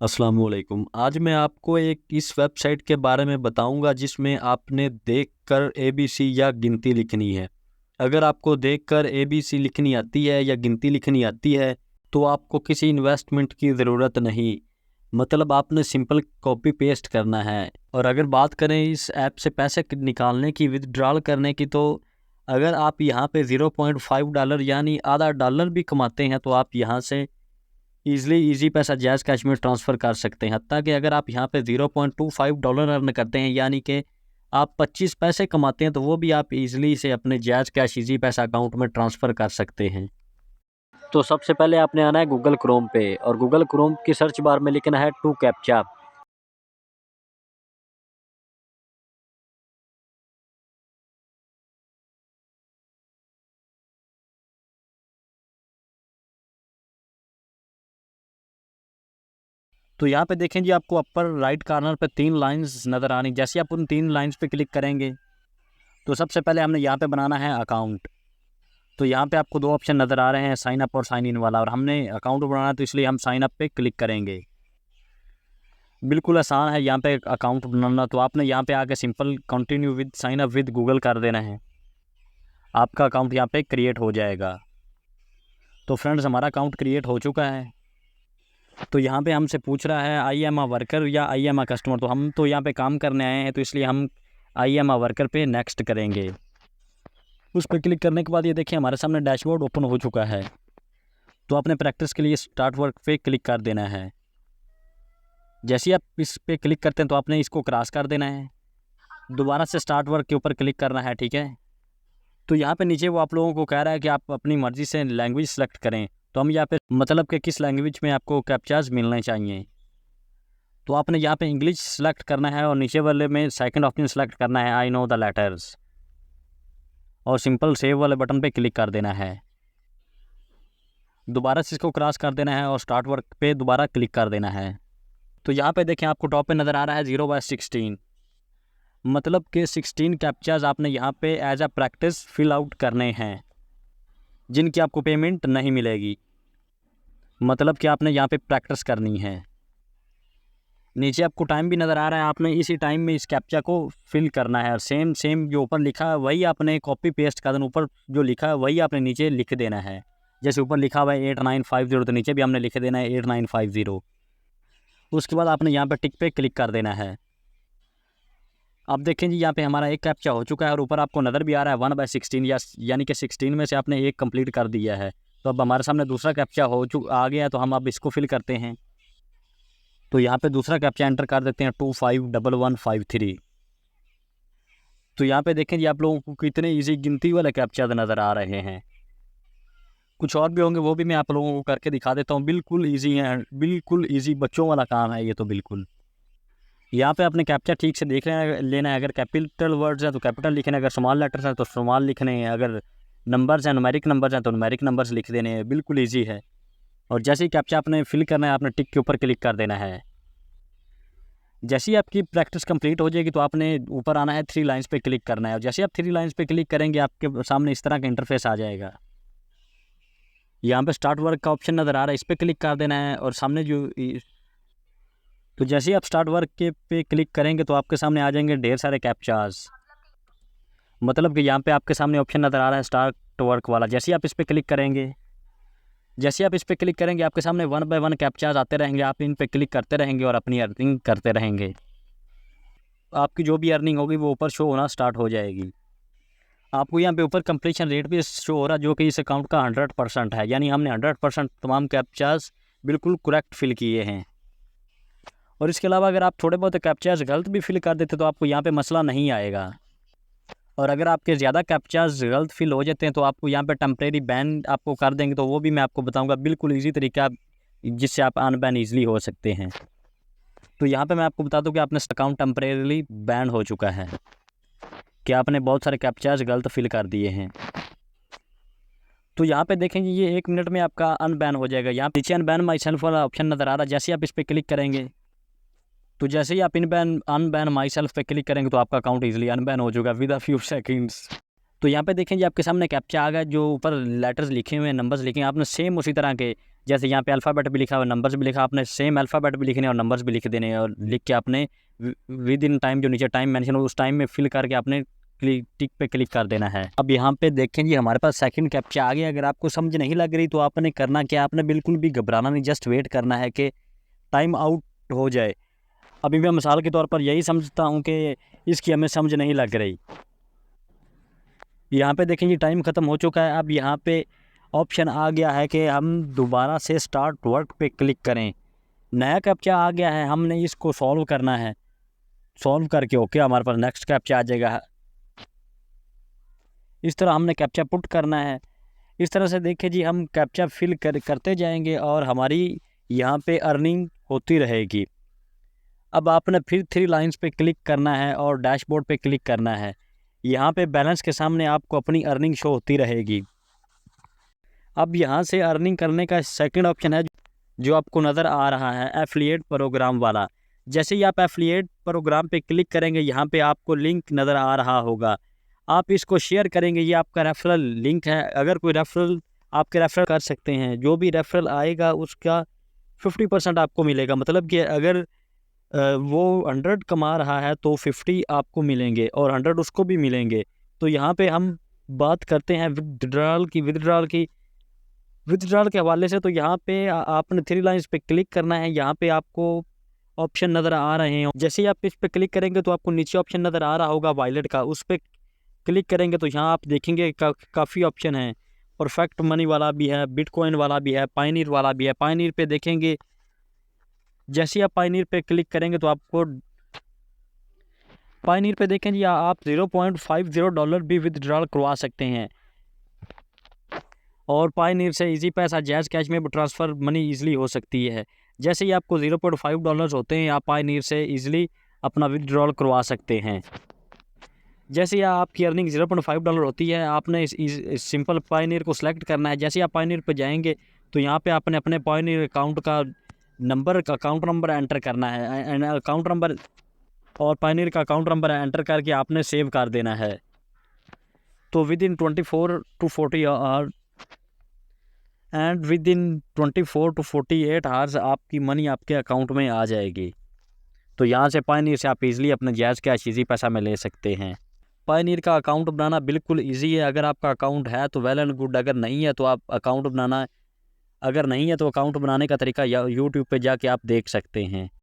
अस्सलामुअलैकुम। आज मैं आपको एक इस वेबसाइट के बारे में बताऊंगा जिसमें आपने देखकर एबीसी या गिनती लिखनी है। अगर आपको देखकर एबीसी लिखनी आती है या गिनती लिखनी आती है तो आपको किसी इन्वेस्टमेंट की ज़रूरत नहीं, मतलब आपने सिंपल कॉपी पेस्ट करना है। और अगर बात करें इस ऐप से पैसे निकालने की, विदड्रॉल करने की, तो अगर आप यहाँ पे $0.5 यानी आधा डॉलर भी कमाते हैं तो आप यहाँ से ईज़ी पैसा जैज़ कैश में ट्रांसफ़र कर सकते हैं। हत्ता कि अगर आप यहाँ पे $0.25 अर्न करते हैं, यानी कि आप 25 पैसे कमाते हैं, तो वो भी आप ईज़िली से अपने जैज़ कैश ईज़ी पैसा अकाउंट में ट्रांसफ़र कर सकते हैं। तो सबसे पहले आपने आना है गूगल क्रोम पे, और गूगल क्रोम की सर्च बार में लिखना है टू कैप्चा। तो यहाँ पे देखें जी, आपको अपर राइट कॉर्नर पे 3 लाइन्स नज़र आनी। जैसे आप उन 3 लाइन्स पे क्लिक करेंगे तो सबसे पहले हमने यहाँ पे बनाना है अकाउंट। तो यहाँ पे आपको 2 ऑप्शन नज़र आ रहे हैं, साइन अप और साइन इन वाला, और हमने अकाउंट बनाना है तो इसलिए हम साइन अप पे क्लिक करेंगे। बिल्कुल आसान है यहाँ पे अकाउंट बनाना। तो आपने यहाँ पे आके simple continue with sign up with Google कर देना है, आपका अकाउंट यहाँ पे क्रिएट हो जाएगा। तो फ्रेंड्स, हमारा अकाउंट क्रिएट हो चुका है। तो यहाँ पे हमसे पूछ रहा है आई एम अ वर्कर या आई एम अ कस्टमर। तो हम तो यहाँ पे काम करने आए हैं तो इसलिए हम आई एम अ वर्कर पे नेक्स्ट करेंगे। उस पर क्लिक करने के बाद ये देखिए हमारे सामने डैशबोर्ड ओपन हो चुका है। तो आपने प्रैक्टिस के लिए स्टार्ट वर्क पे क्लिक कर देना है। जैसे ही आप इस पे क्लिक करते हैं तो आपने इसको क्रॉस कर देना है, दोबारा से स्टार्ट वर्क के ऊपर क्लिक करना है, ठीक है। तो यहाँ पे नीचे वो आप लोगों को कह रहा है कि आप अपनी मर्ज़ी से लैंग्वेज सेलेक्ट करें। तो हम यहाँ पे मतलब कि किस लैंग्वेज में आपको कैप्चाज मिलने चाहिए, तो आपने यहाँ पे इंग्लिश सेलेक्ट करना है और नीचे वाले में सेकंड ऑप्शन सेलेक्ट करना है आई नो द लेटर्स, और सिंपल सेव वाले बटन पे क्लिक कर देना है। दोबारा से इसको क्रॉस कर देना है और स्टार्ट वर्क पे दोबारा क्लिक कर देना है। तो यहाँ पे देखें आपको टॉप पे नज़र आ रहा है 0/16, मतलब कि 16 कैप्चाज आपने यहाँ पे as a practice fill out करने हैं, जिनकी आपको पेमेंट नहीं मिलेगी। मतलब कि आपने यहाँ पे प्रैक्टिस करनी है। नीचे आपको टाइम भी नज़र आ रहा है, आपने इसी टाइम में इस कैप्चा को फिल करना है। और सेम जो ऊपर लिखा है वही आपने कॉपी पेस्ट कर देना, ऊपर जो लिखा है वही आपने नीचे लिख देना है। जैसे ऊपर लिखा हुआ है 8950, तो नीचे भी हमने लिख देना है 8950। उसके बाद आपने यहाँ पर टिक पे क्लिक कर देना है। अब देखें जी, यहाँ पे हमारा एक कैप्चा हो चुका है और ऊपर आपको नज़र भी आ रहा है 1/16, यानी कि 16 में से आपने एक कंप्लीट कर दिया है। तो अब हमारे सामने दूसरा कैप्चा आ गया है, तो हम अब इसको फिल करते हैं। तो यहाँ पे दूसरा कैप्चा एंटर कर देते हैं 251153। तो यहाँ पे देखें जी, आप लोगों को कितने ईजी गिनती वाले कैप्चा नज़र आ रहे हैं। कुछ और भी होंगे, वो भी मैं आप लोगों को करके दिखा देता हूँ। बिल्कुल ईजी है, बिल्कुल ईजी, बच्चों वाला काम है ये तो बिल्कुल। यहाँ पे आपने कैप्चा ठीक से देख लेना है। अगर कैपिटल वर्ड्स हैं तो कैपिटल लिखने, अगर स्मॉल लेटर्स हैं तो स्मॉल लिखने हैं, अगर नंबर्स हैं, न्यूमेरिक नंबर्स हैं तो न्यूमेरिक नंबर्स लिख देने हैं। बिल्कुल ईजी है। और जैसे ही कैप्चा आपने फिल करना है, आपने टिक के ऊपर क्लिक कर देना है। जैसे ही आपकी प्रैक्टिस कंप्लीट हो जाएगी तो आपने ऊपर आना है, 3 लाइन्स पे क्लिक करना है। और जैसे आप 3 लाइन्स पे क्लिक करेंगे आपके सामने इस तरह का इंटरफेस आ जाएगा। यहाँ पे स्टार्ट वर्क का ऑप्शन नज़र आ रहा है, इस पर क्लिक कर देना है। और सामने तो जैसे ही आप स्टार्ट वर्क के पे क्लिक करेंगे तो आपके सामने आ जाएंगे ढेर सारे कैप्चाज। मतलब कि यहाँ पे आपके सामने ऑप्शन नज़र आ रहा है स्टार्ट वर्क वाला। जैसे ही आप इस पर क्लिक करेंगे, आपके सामने 1 बाय 1 कैप्चाज आते रहेंगे। आप इन पे क्लिक करते रहेंगे और अपनी अर्निंग करते रहेंगे। आपकी जो भी अर्निंग होगी वो ऊपर शो होना स्टार्ट हो जाएगी। आपको यहाँ पे ऊपर कंप्लीशन रेट भी शो हो रहा है, जो कि इस अकाउंट का 100% है। यानी हमने 100% तमाम कैप्चाज बिल्कुल करेक्ट फिल किए हैं। और इसके अलावा अगर आप थोड़े बहुत कैप्चाज गलत भी फिल कर देते तो आपको यहाँ पे मसला नहीं आएगा। और अगर आपके ज़्यादा कैप्चाज गलत फिल हो जाते हैं तो आपको यहाँ पे टेम्परेरी बैन आपको कर देंगे। तो वो भी मैं आपको बताऊँगा, बिल्कुल ईजी तरीका जिससे आप अनबैन ईजिली हो सकते हैं। तो यहाँ पे मैं आपको बता दूँ कि आपने अकाउंट टेम्परेरी बैन हो चुका है, कि आपने बहुत सारे कैप्चाज गलत फिल कर दिए हैं। तो यहाँ पे देखेंगे ये 1 मिनट में आपका अनबैन हो जाएगा। यहाँ नीचे अनबैन माई सेल्फ वाला ऑप्शन नज़र आ रहा है। जैसे आप इस पर क्लिक करेंगे, तो जैसे ही आप अनबैन माई सेल्फ पे क्लिक करेंगे तो आपका अकाउंट ईजिली अनबैन हो जाएगा विद अ फ्यू सेकंड्स। तो यहाँ पे देखें जी आपके सामने कैप्चा आ गया, जो ऊपर लेटर्स लिखे हुए हैं, नंबर्स लिखे हैं, आपने सेम उसी तरह के, जैसे यहाँ पे अल्फ़ाबेट भी लिखा हुआ है, नंबर्स भी लिखा, आपने सेम अल्फ़ाबेट भी लिखने और नंबर्स भी लिख देने हैं, और लिख के आपने विद इन टाइम, जो नीचे टाइम मेंशन हो उस टाइम में फिल करके आपने टिक पे क्लिक कर देना है। अब यहाँ पे देखें जी हमारे पास सेकंड कैप्चा आ गया। अगर आपको समझ नहीं लग रही तो आपने करना क्या, आपने बिल्कुल भी घबराना नहीं, जस्ट वेट करना है कि टाइम आउट हो जाए। अभी मैं मिसाल के तौर पर यही समझता हूँ कि इसकी हमें समझ नहीं लग रही। यहाँ पे देखें जी टाइम ख़त्म हो चुका है। अब यहाँ पे ऑप्शन आ गया है कि हम दोबारा से स्टार्ट वर्क पे क्लिक करें। नया कैप्चा आ गया है, हमने इसको सॉल्व करना है। सॉल्व करके ओके हमारे पास नेक्स्ट कैप्चा आ जाएगा। इस तरह हमने कैप्चा पुट करना है। इस तरह से देखिए जी हम कैप्चा फिल करते जाएंगे और हमारी यहाँ पे अर्निंग होती रहेगी। अब आपने फिर 3 लाइंस पे क्लिक करना है और डैशबोर्ड पे क्लिक करना है। यहाँ पे बैलेंस के सामने आपको अपनी अर्निंग शो होती रहेगी। अब यहाँ से अर्निंग करने का सेकंड ऑप्शन है जो आपको नज़र आ रहा है, एफिलिएट प्रोग्राम वाला। जैसे ही आप एफिलिएट प्रोग्राम पे क्लिक करेंगे, यहाँ पे आपको लिंक नज़र आ रहा होगा, आप इसको शेयर करेंगे। ये आपका रेफरल लिंक है। अगर कोई रेफरल आपके रेफरल कर सकते हैं, जो भी रेफरल आएगा उसका 50% आपको मिलेगा। मतलब कि अगर वो 100 कमा रहा है तो 50 आपको मिलेंगे और 100 उसको भी मिलेंगे। तो यहाँ पे हम बात करते हैं विदड्रॉल के हवाले से। तो यहाँ पे आपने 3 लाइंस पे क्लिक करना है। यहाँ पे आपको ऑप्शन नज़र आ रहे हैं। जैसे ही आप इस पे क्लिक करेंगे तो आपको नीचे ऑप्शन नज़र आ रहा होगा वॉलेट का, उस पर क्लिक करेंगे तो यहाँ आप देखेंगे काफ़ी ऑप्शन हैं। परफेक्ट मनी वाला भी है, बिटकॉइन वाला भी है, पायनियर वाला भी है। पायनियर पे देखेंगे, जैसे ही आप पायनियर पे क्लिक करेंगे तो आपको पायनियर पे देखें जी आप $0.50 भी विदड्रॉल करवा सकते हैं। और पायनियर से इजी पैसा जैज़ कैश में भी ट्रांसफ़र मनी ईजिली हो सकती है। जैसे ही आपको $0.5 होते हैं, आप पायनियर से ईजिली अपना विदड्रॉल करवा सकते हैं। जैसे ही आपकी अर्निंग $0.5 होती है, आपने इस सिंपल पायनियर को सिलेक्ट करना है। जैसे ही आप पायनियर पर जाएंगे तो यहाँ पे आपने अपने पायनियर अकाउंट का अकाउंट नंबर एंटर करना है, अकाउंट नंबर, और पायनियर का अकाउंट नंबर एंटर करके आपने सेव कर देना है। तो with in 24 to 40 our and with in 24 to 48 hours आपकी मनी आपके अकाउंट में आ जाएगी। तो यहाँ से पायनियर से आप इजीली अपने जायज़ कैश इजी पैसा में ले सकते हैं। पायनियर का अकाउंट बनाना बिल्कुल इजी है। अगर आपका अकाउंट है तो वेल एंड गुड, अगर नहीं है तो आप अकाउंट बनाना, अगर नहीं है तो अकाउंट बनाने का तरीका यूट्यूब पे जाके आप देख सकते हैं।